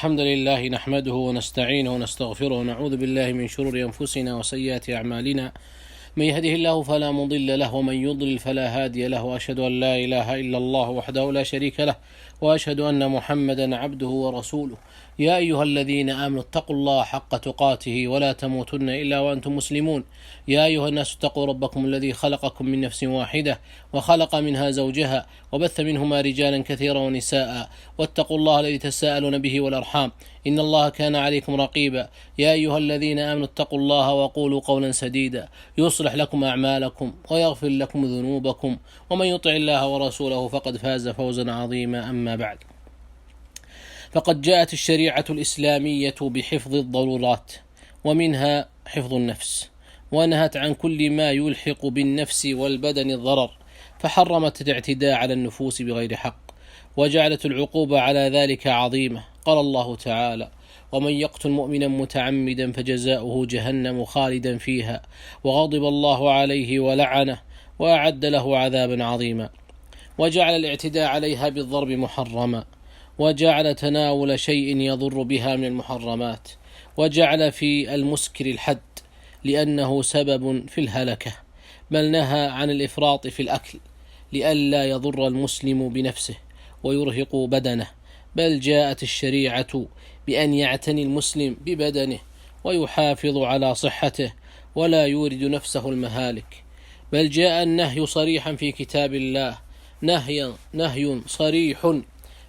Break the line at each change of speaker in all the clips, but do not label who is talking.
الحمد لله نحمده ونستعينه ونستغفره ونعوذ بالله من شرور أنفسنا وسيئات أعمالنا. من يهده الله فلا مضل له ومن يضلل فلا هادي له، وأشهد أن لا إله إلا الله وحده لا شريك له، وأشهد أن محمدا عبده ورسوله. يا أيها الذين آمنوا اتقوا الله حق تقاته ولا تموتن إلا وأنتم مسلمون. يا أيها الناس اتقوا ربكم الذي خلقكم من نفس واحدة وخلق منها زوجها وبث منهما رجالا كثيرا ونساء، واتقوا الله الذي تساءلون به والأرحام إن الله كان عليكم رقيبا. يا أيها الذين آمنوا اتقوا الله وقولوا قولا سديدا يصلح لكم أعمالكم ويغفر لكم ذنوبكم، ومن يطع الله ورسوله فقد فاز فوزا عظيما. أما بعد، فقد جاءت الشريعة الإسلامية بحفظ الضرورات، ومنها حفظ النفس، ونهت عن كل ما يلحق بالنفس والبدن الضرر، فحرمت الاعتداء على النفوس بغير حق، وجعلت العقوبة على ذلك عظيمة. قال الله تعالى: ومن يقتل مؤمنا متعمدا فجزاؤه جهنم خالدا فيها وغضب الله عليه ولعنه وأعد له عذابا عظيما. وجعل الاعتداء عليها بالضرب محرما، وجعل تناول شيء يضر بها من المحرمات، وجعل في المسكر الحد لأنه سبب في الهلكة، بل نهى عن الإفراط في الأكل لئلا يضر المسلم بنفسه ويرهق بدنه، بل جاءت الشريعة بأن يعتني المسلم ببدنه ويحافظ على صحته ولا يورد نفسه المهالك، بل جاء النهي صريحا في كتاب الله، نهي صريح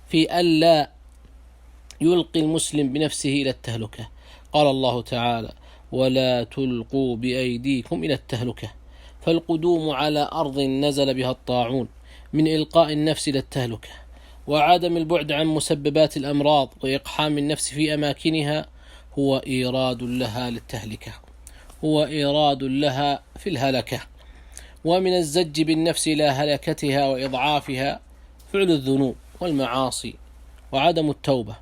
في ألا يلقي المسلم بنفسه إلى التهلكة. قال الله تعالى: ولا تلقوا بأيديكم إلى التهلكة. فالقدوم على أرض نزل بها الطاعون من إلقاء النفس إلى التهلكة، وعدم البعد عن مسببات الأمراض وإقحام النفس في أماكنها هو إيراد لها للتهلكة، هو إيراد لها في الهلكة. ومن الزج بالنفس إلى هلكتها وإضعافها فعل الذنوب والمعاصي وعدم التوبة،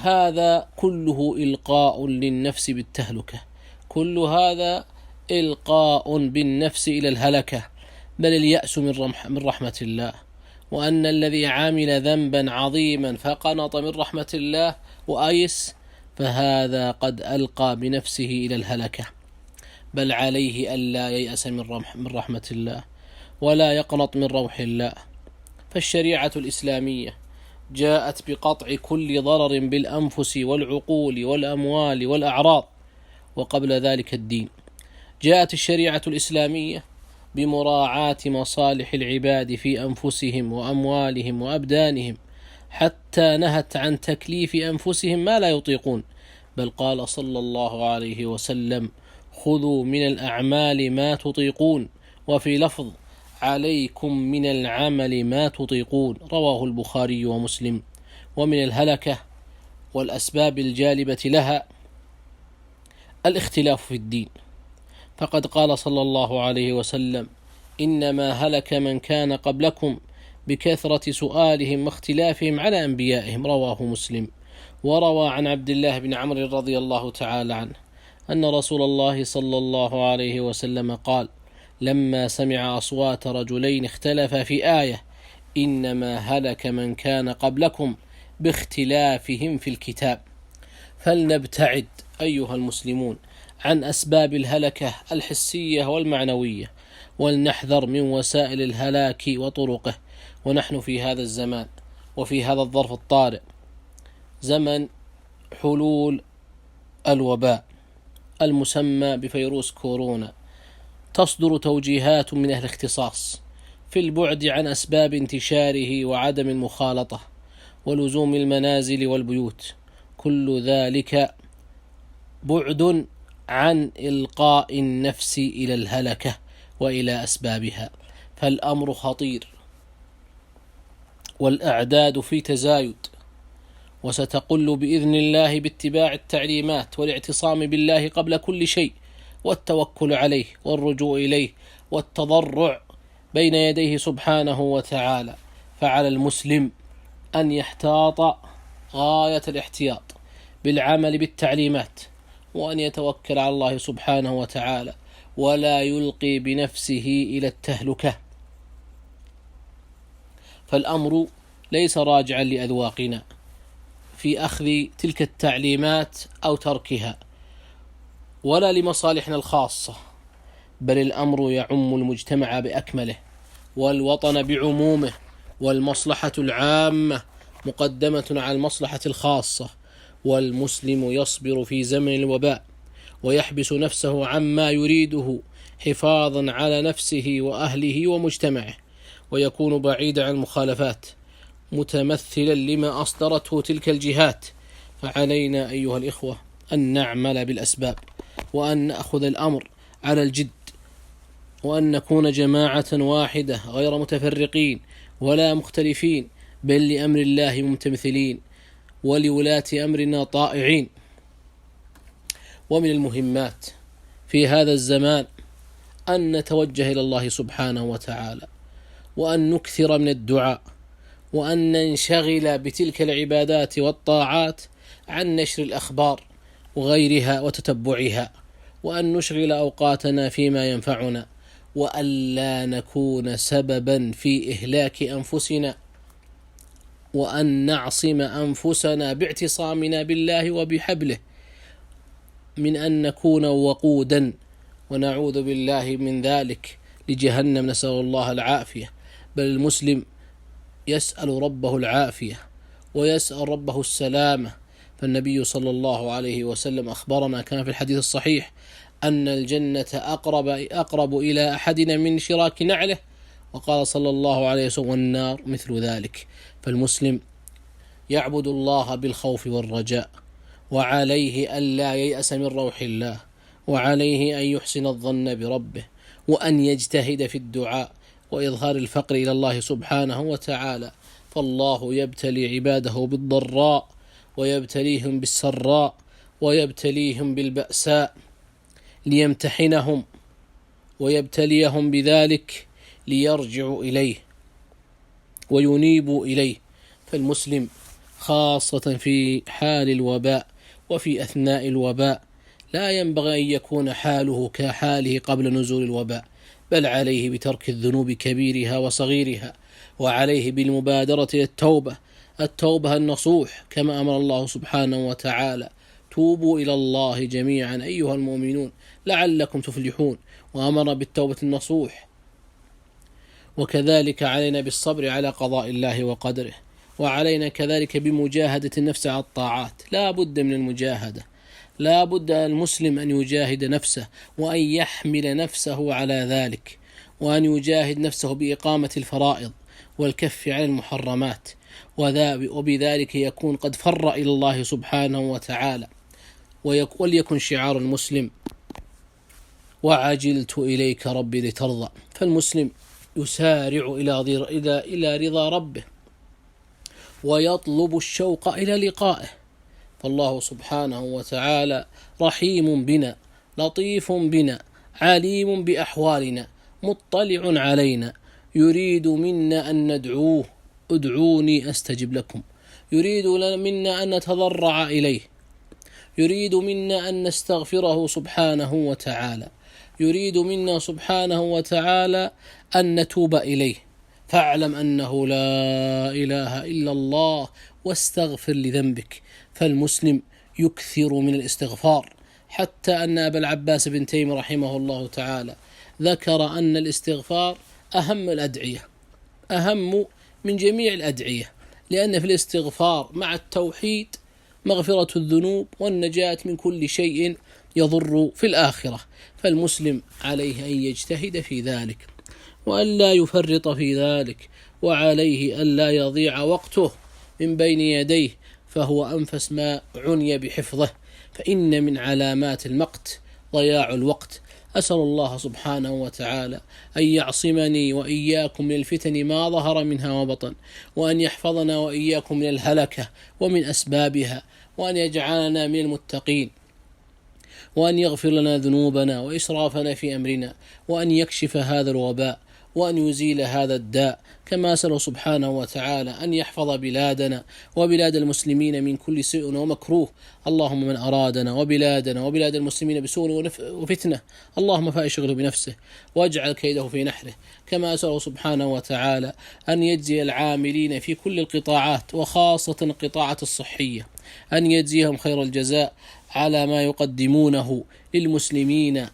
هذا كله إلقاء للنفس بالتهلكة، كل هذا إلقاء بالنفس إلى الهلكة، بل اليأس من رحمة الله، وأن الذي عمل ذنبا عظيما فقنط من رحمة الله وأيس فهذا قد ألقى بنفسه إلى الهلكة، بل عليه ألا ييأس من رحمة الله ولا يقنط من روح الله. فالشريعة الإسلامية جاءت بقطع كل ضرر بالأنفس والعقول والأموال والأعراض، وقبل ذلك الدين. جاءت الشريعة الإسلامية بمراعاة مصالح العباد في أنفسهم وأموالهم وأبدانهم، حتى نهت عن تكليف أنفسهم ما لا يطيقون، بل قال صلى الله عليه وسلم: خذوا من الأعمال ما تطيقون، وفي لفظ: عليكم من العمل ما تطيقون، رواه البخاري ومسلم. ومن الهلكة والأسباب الجالبة لها الاختلاف في الدين، فقد قال صلى الله عليه وسلم: إنما هلك من كان قبلكم بكثرة سؤالهم واختلافهم على أنبيائهم، رواه مسلم. وروى عن عبد الله بن عمرو رضي الله تعالى عنه أن رسول الله صلى الله عليه وسلم قال: لما سمع أصوات رجلين اختلفا في آية: إنما هلك من كان قبلكم باختلافهم في الكتاب. فلنبتعد أيها المسلمون عن أسباب الهلكة الحسية والمعنوية، ولنحذر من وسائل الهلاك وطرقه. ونحن في هذا الزمان وفي هذا الظرف الطارئ، زمن حلول الوباء المسمى بفيروس كورونا، تصدر توجيهات من أهل الاختصاص في البعد عن أسباب انتشاره وعدم المخالطة ولزوم المنازل والبيوت، كل ذلك بعد عن إلقاء النفس إلى الهلكة وإلى أسبابها. فالأمر خطير، والأعداد في تزايد، وستقل بإذن الله باتباع التعليمات والاعتصام بالله قبل كل شيء، والتوكل عليه والرجوع إليه والتضرع بين يديه سبحانه وتعالى. فعلى المسلم أن يحتاط غاية الاحتياط بالعمل بالتعليمات، وأن يتوكل على الله سبحانه وتعالى ولا يلقي بنفسه إلى التهلكة. فالأمر ليس راجعا لأذواقنا، في أخذ تلك التعليمات أو تركها، ولا لمصالحنا الخاصة، بل الأمر يعم المجتمع بأكمله والوطن بعمومه، والمصلحة العامة مقدمة على المصلحة الخاصة. والمسلم يصبر في زمن الوباء ويحبس نفسه عما يريده حفاظا على نفسه وأهله ومجتمعه، ويكون بعيدا عن المخالفات متمثلا لما أصدرته تلك الجهات. فعلينا أيها الإخوة أن نعمل بالأسباب، وأن نأخذ الأمر على الجد، وأن نكون جماعة واحدة غير متفرقين ولا مختلفين، بل لأمر الله ممتثلين ولولاة أمرنا طائعين. ومن المهمات في هذا الزمان أن نتوجه إلى الله سبحانه وتعالى، وأن نكثر من الدعاء، وأن ننشغل بتلك العبادات والطاعات عن نشر الأخبار وغيرها وتتبعها، وأن نشغل أوقاتنا فيما ينفعنا، وأن لا نكون سببا في إهلاك أنفسنا، وأن نعصم أنفسنا باعتصامنا بالله وبحبله من أن نكون وقودا، ونعوذ بالله من ذلك لجهنم، نسأل الله العافية. بل المسلم يسأل ربه العافية ويسأل ربه السلامة، فالنبي صلى الله عليه وسلم أخبرنا كما في الحديث الصحيح أن الجنة أقرب إلى أحدنا من شراك نعله، وقال صلى الله عليه وسلم والنار مثل ذلك. فالمسلم يعبد الله بالخوف والرجاء، وعليه ألا ييأس من روح الله، وعليه أن يحسن الظن بربه، وأن يجتهد في الدعاء وإظهار الفقر إلى الله سبحانه وتعالى. فالله يبتلي عباده بالضراء ويبتليهم بالسراء ويبتليهم بالبأساء ليمتحنهم ويبتليهم بذلك ليرجعوا إليه وينيبوا إليه. فالمسلم خاصة في حال الوباء وفي أثناء الوباء لا ينبغي أن يكون حاله كحاله قبل نزول الوباء، بل عليه بترك الذنوب كبيرها وصغيرها، وعليه بالمبادرة إلى التوبة النصوح، كما أمر الله سبحانه وتعالى توبوا إلى الله جميعا أيها المؤمنون لعلكم تفلحون، وأمر بالتوبة النصوح. وكذلك علينا بالصبر على قضاء الله وقدره، وعلينا كذلك بمجاهدة النفس على الطاعات. لا بد من المجاهدة، لا بد المسلم أن يجاهد نفسه وأن يحمل نفسه على ذلك، وأن يجاهد نفسه بإقامة الفرائض والكف عن المحرمات، وبذلك يكون قد فر إلى الله سبحانه وتعالى. وليكن شعار المسلم وعجلت إليك ربي لترضى. فالمسلم يسارع إلى رضا ربه ويطلب الشوق إلى لقائه، فالله سبحانه وتعالى رحيم بنا لطيف بنا عليم بأحوالنا مطلع علينا، يريد منا أن ندعوه ادعوني أستجب لكم، يريد منا أن نتضرع إليه، يريد منا أن نستغفره سبحانه وتعالى، يريد منا سبحانه وتعالى أن نتوب إليه. فاعلم أنه لا إله إلا الله واستغفر لذنبك. فالمسلم يكثر من الاستغفار، حتى أن أبا العباس بن تيمية رحمه الله تعالى ذكر أن الاستغفار أهم الأدعية، أهم من جميع الأدعية، لأن في الاستغفار مع التوحيد مغفرة الذنوب والنجاة من كل شيء يضر في الآخرة. فالمسلم عليه أن يجتهد في ذلك وأن لا يفرط في ذلك، وعليه أن لا يضيع وقته من بين يديه، فهو أنفس ما عني بحفظه، فإن من علامات المقت ضياع الوقت. أسأل الله سبحانه وتعالى أن يعصمني وإياكم من الفتن ما ظهر منها وبطن، وأن يحفظنا وإياكم من الهلكة ومن أسبابها، وأن يجعلنا من المتقين، وأن يغفر لنا ذنوبنا وإسرافنا في أمرنا، وأن يكشف هذا الوباء، وأن يزيل هذا الداء، كما أسأله سبحانه وتعالى أن يحفظ بلادنا وبلاد المسلمين من كل سوء ومكروه. اللهم من أرادنا وبلادنا وبلاد المسلمين بسوء وفتنة اللهم فاشغله بنفسه واجعل كيده في نحره. كما أسأله سبحانه وتعالى أن يجزي العاملين في كل القطاعات وخاصة القطاعات الصحية أن يجزيهم خير الجزاء على ما يقدمونه للمسلمين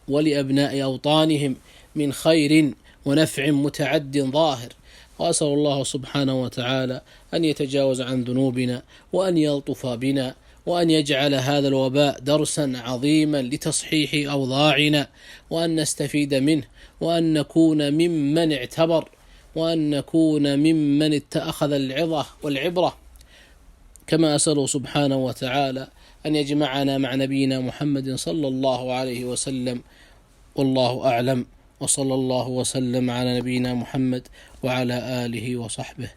ولأبناء أوطانهم من خير ونفع متعد ظاهر. وأسأل الله سبحانه وتعالى أن يتجاوز عن ذنوبنا وأن يلطف بنا وأن يجعل هذا الوباء درسا عظيما لتصحيح أوضاعنا وأن نستفيد منه وأن نكون ممن اعتبر وأن نكون ممن اتأخذ العظة والعبرة. كما أسأله سبحانه وتعالى أن يجمعنا مع نبينا محمد صلى الله عليه وسلم، والله أعلم، وصلى الله وسلم على نبينا محمد وعلى آله وصحبه.